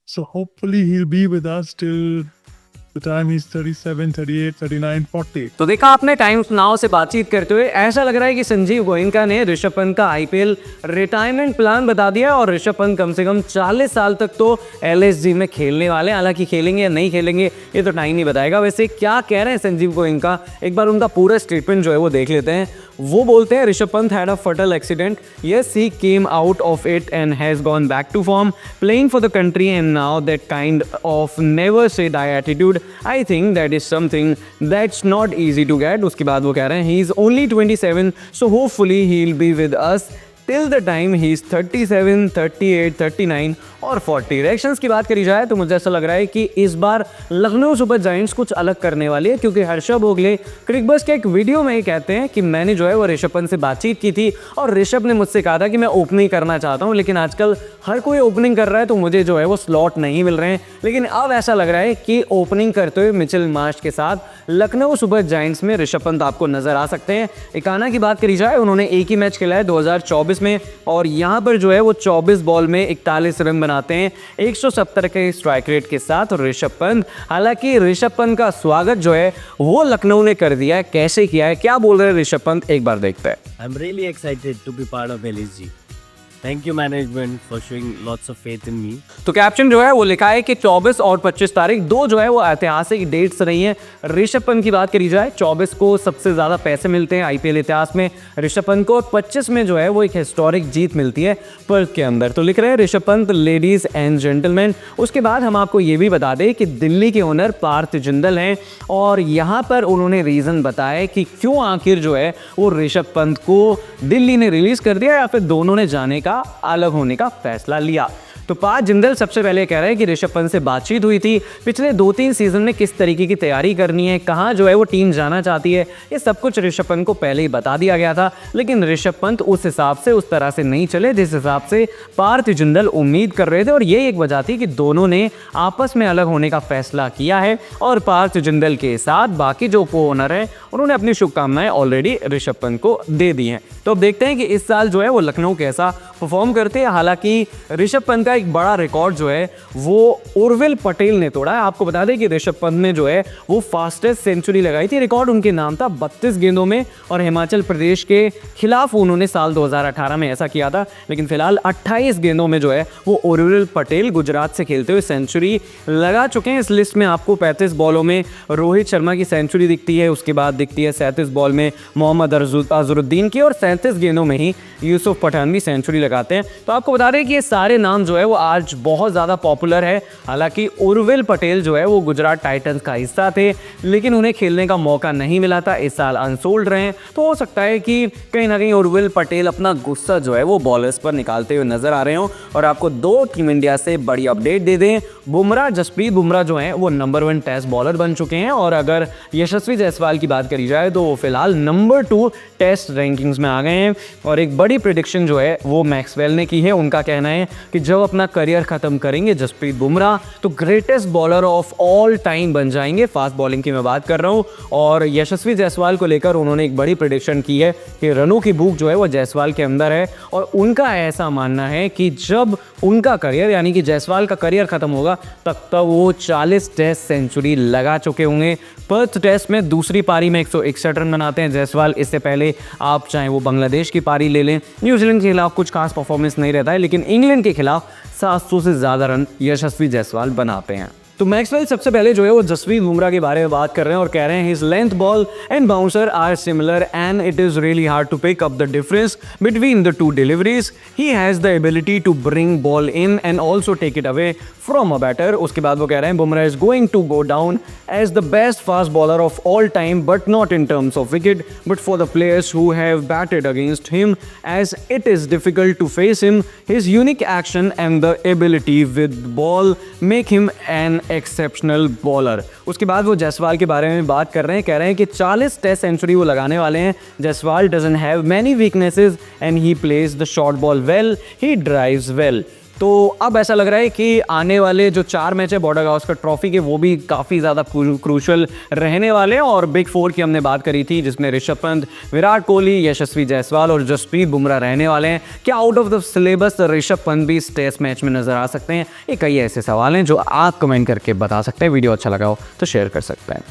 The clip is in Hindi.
So hopefully he'll be with us till the time he's 37, 38, 39, 40. तो देखा आपने टाइम्स नाउ से बातचीत करते हुए ऐसा लग रहा है कि संजीव गोयनका ने ऋषभ पंत का आईपीएल रिटायरमेंट प्लान बता दिया और ऋषभ पंत कम से कम 40 साल तक तो एलएसजी में खेलने वाले हैं। हालांकि खेलेंगे या नहीं खेलेंगे ये तो टाइम ही बताएगा। वैसे क्या कह रहे हैं संजीव गोयनका, एक बार उनका पूरा स्टेटमेंट जो है वो देख लेते हैं। वो बोलते हैं Rishabh Pant had a fatal accident, yes he came out of it and has gone back to form playing for the country and now that kind of never say die attitude I think that is something that's not easy to get. उसके बाद वो कह रहे हैं he is only 27 so hopefully he will be with us till the time he is 37, 38, 39 और 40। रिएक्शंस की बात करी जाए तो मुझे ऐसा लग रहा है कि इस बार लखनऊ सुपर जायंट्स कुछ अलग करने वाली है, क्योंकि हर्षा भोगले क्रिकबज़ के एक वीडियो में ही कहते हैं कि मैंने जो है वो ऋषभ पंत से बातचीत की थी और ऋषभ ने मुझसे कहा था कि मैं ओपनिंग करना चाहता हूँ, लेकिन आजकल हर कोई ओपनिंग कर रहा है तो मुझे जो है वो स्लॉट नहीं मिल रहे हैं। लेकिन अब ऐसा लग रहा है कि ओपनिंग करते हुए मिचेल मार्श के साथ लखनऊ सुपर जायंट्स में ऋषभ पंत आपको नजर आ सकते हैं। इकाना की बात करी जाए, उन्होंने एक ही मैच खेला है 2024 में और यहाँ पर जो है वो 24 बॉल में 41 रन बनाते हैं 170 के स्ट्राइक रेट के साथ ऋषभ पंत। हालांकि ऋषभ पंत का स्वागत जो है वो लखनऊ ने कर दिया है। कैसे किया है, क्या बोल रहे हैं ऋषभ पंत, एक बार देखते हैं। I'm really excited to be part of LSG. Thank you management for showing lots of faith in me. तो कैप्शन जो है वो लिखा है कि 24 और 25 तारीख दो जो है वो ऐतिहासिक डेट्स रही हैं। ऋषभ पंत की बात करी जाए 24 को सबसे ज़्यादा पैसे मिलते हैं आईपीएल इतिहास में ऋषभ पंत को, और 25 में जो है वो एक हिस्टोरिक जीत मिलती है पर्थ के अंदर। तो लिख रहे हैं Rishabh Pant ladies and gentleman. उसके बाद हम आपको ये भी बता दें कि दिल्ली के ओनर पार्थ जिंदल हैं और यहाँ पर उन्होंने रीज़न बताया कि क्यों आखिर जो है वो ऋषभ पंत को दिल्ली ने रिलीज़ कर दिया या फिर दोनों ने जाने का अलग होने का फैसला लिया। तो पार्थ जिंदल सबसे पहले कह रहे हैं कि ऋषभ पंत से बातचीत हुई थी, पिछले 2-3 सीजन में किस तरीके की तैयारी करनी है, कहाँ जो है वो टीम जाना चाहती है, ये सब कुछ ऋषभ पंत को पहले ही बता दिया गया था। लेकिन ऋषभ पंत उस हिसाब से उस तरह से नहीं चले जिस हिसाब से पार्थ जिंदल उम्मीद कर रहे थे, और ये एक वजह थी कि दोनों ने आपस में अलग होने का फैसला किया है। और पार्थ जिंदल के साथ बाकी जो को ओनर है उन्होंने अपनी शुभकामनाएं ऑलरेडी ऋषभ पंत को दे दी हैं। तो अब देखते हैं कि इस साल जो है वो लखनऊ कैसा परफॉर्म करते हैं। हालांकि ऋषभ पंत का एक बड़ा रिकॉर्ड जो है वो उर्विल पटेल ने तोड़ा है। आपको बता दें कि ऋषभ पंत ने जो है वो फास्टेस्ट सेंचुरी लगाई थी, रिकॉर्ड उनके नाम था 32 गेंदों में, और हिमाचल प्रदेश के खिलाफ उन्होंने साल 2018 में ऐसा किया था। लेकिन फिलहाल 28 गेंदों में जो है वो उर्विल पटेल गुजरात से खेलते हुए सेंचुरी लगा चुके हैं। इस लिस्ट में आपको 35 बॉलों में रोहित शर्मा की सेंचुरी दिखती है, उसके बाद दिखती है 37 बॉल में मोहम्मद अजरुद्दीन की, और 37 गेंदों में ही यूसुफ पठान भी सेंचुरी लगाते हैं। तो आपको बता दें कि ये सारे नाम जो है वो आज बहुत ज़्यादा पॉपुलर है। हालांकि उर्विल पटेल जो है वो गुजरात टाइटंस का हिस्सा थे, लेकिन उन्हें खेलने का मौका नहीं मिला था, इस साल अनसोल्ड रहे हैं। तो हो सकता है कि कहीं ना कहीं उर्विल पटेल अपना गुस्सा जो है वो बॉलर्स पर निकालते हुए नजर आ रहे हों। और आपको दो टीम इंडिया से बड़ी अपडेट दे दें, बुमराह, जसप्रीत बुमराह जो हैं वो नंबर 1 टेस्ट बॉलर बन चुके हैं, और अगर यशस्वी जायसवाल की बात करी जाए तो वो फिलहाल नंबर 2 टेस्ट रैंकिंग्स में आ गए हैं। और एक बड़ी प्रेडिक्शन जो है वो मैक्सवेल ने की है। उनका कहना है कि जब अपना करियर खत्म करेंगे जसप्रीत बुमराह तो greatest bowler of all time बन जाएंगे, फास्ट बॉलिंग की मैं बात कर रहा हूँ। और यशस्वी जायसवाल को लेकर उन्होंने एक बड़ी प्रेडिक्शन की है कि रनों की भूख जो है वो जायसवाल के अंदर है, और उनका ऐसा मानना है कि जब उनका करियर यानी कि जायसवाल का करियर खत्म होगा तब तक वो 40 टेस्ट सेंचुरी लगा चुके होंगे। पर्थ टेस्ट में दूसरी पारी में 161 रन बनाते हैं जायसवाल। इससे पहले आप चाहे वो बांग्लादेश की पारी ले लें, न्यूजीलैंड के खिलाफ कुछ खास परफॉर्मेंस नहीं रहता है, लेकिन इंग्लैंड के खिलाफ 700 से ज़्यादा रन यशस्वी जायसवाल बनाते हैं। तो मैक्सवेल सबसे पहले जो है वो जसप्रीत बुमराह के बारे में बात कर रहे हैं और कह रहे हैं his length ball and bouncer are similar and it is really hard to pick up the difference between the two deliveries. He has the ability to bring ball in and also take it away from a batter. उसके बाद वो कह रहे हैं Bumrah is going to go down as the best fast bowler of all time, but not in terms of wicket but for the players who have batted against him as it is difficult to face him. His unique action and the ability with ball make him an exceptional bowler. उसके बाद वो जायसवाल के बारे में बात कर रहे हैं, कह रहे हैं कि 40 टेस्ट सेंचुरी वो लगाने वाले हैं। Jaiswal doesn't have many weaknesses and he plays the short ball well, he drives well. तो अब ऐसा लग रहा है कि आने वाले जो 4 मैच है बॉर्डर गावस्कर ट्रॉफी के, वो भी काफ़ी ज़्यादा क्रूशल रहने वाले हैं। और बिग 4 की हमने बात करी थी, जिसमें ऋषभ पंत, विराट कोहली, यशस्वी जायसवाल और जसप्रीत बुमराह रहने वाले हैं। क्या out of the syllabus Rishabh Pant भी इस टेस्ट मैच में नजर आ सकते हैं? ये कई ऐसे सवाल हैं जो आप कमेंट करके बता सकते हैं। वीडियो अच्छा लगा हो तो शेयर कर सकते हैं।